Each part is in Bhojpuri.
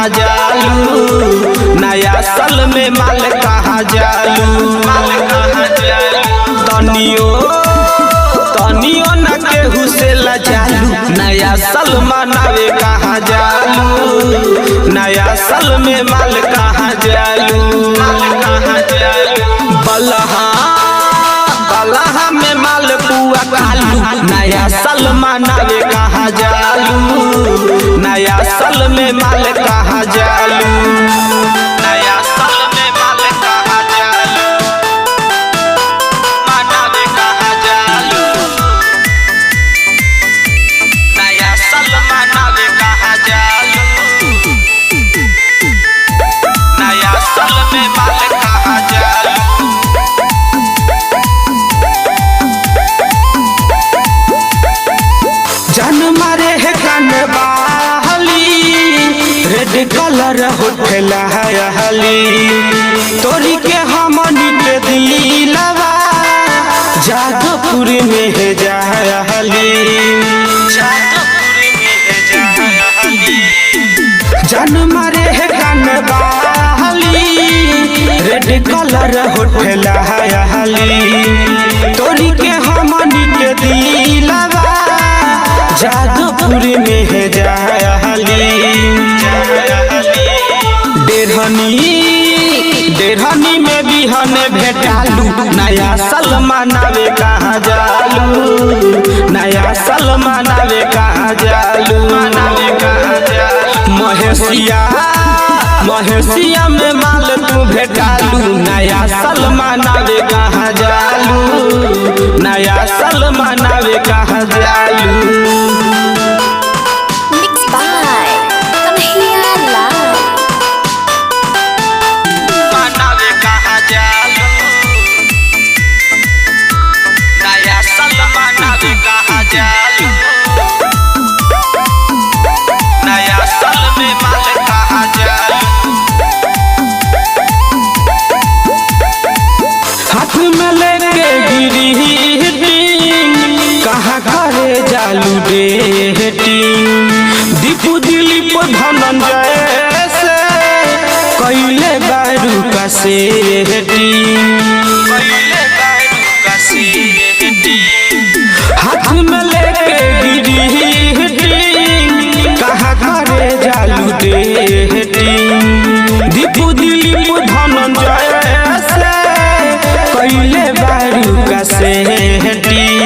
कहाँ जालू, नया साल में माल कहाँ जालू। तनियो न केहू से लजालू, नया साल मनावे कहाँ जालू, नया साल में माल कहाँ जालू। बलहा में माल पुआ खालू, नया साल मनावे कहाँ जालू, नया साल में माल कहाँ जालू। नया साल में माल कहाँ जालू, मनावे कहाँ जालू, नया साल मनावे कहाँ जालू, नया साल में माल कहाँ जालू। जान मारे है कनवाली, रेड कलर होठला हली, तोरी के हमनी के दिलवा जादवपुर में है जाहली, जान मारे है कनवाली, रेड कलर होठला हली, तोरी के हमनी के दिलवा जादवपुर में है जाहली। डेढ़नी में बिहन भेटालू, नया साल मनावे कहाँ जालू, नया साल मनावे कहाँ जालू। महेशिया में माल तू भेटालू, नया साल मनावे कहाँ जालू, नया साल मनावे कहाँ जालू। हाथ में लेके गिरी कहाँ करे जालू डेटिंग, दीपू दिलीप धनंजय से कैले बारू का सेटिंग। हाथ में लेके गिरी कहाँ करे जालू डेटिंग, दीपू दिलीप धनंजय से कैले बारू का सेटिंग।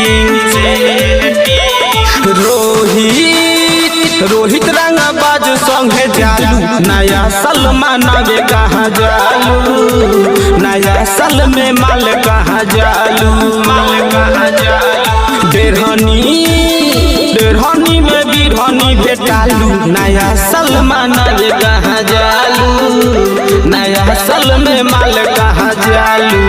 रोहित रंगबाज संगे जालू, नया साल मनावे कहाँ जालू, नया साल में माल कहाँ जालू। डेढ़नी में बिरहनी भेटालू, नया साल मनावे कहाँ जालू, नया साल में माल कहाँ जालू।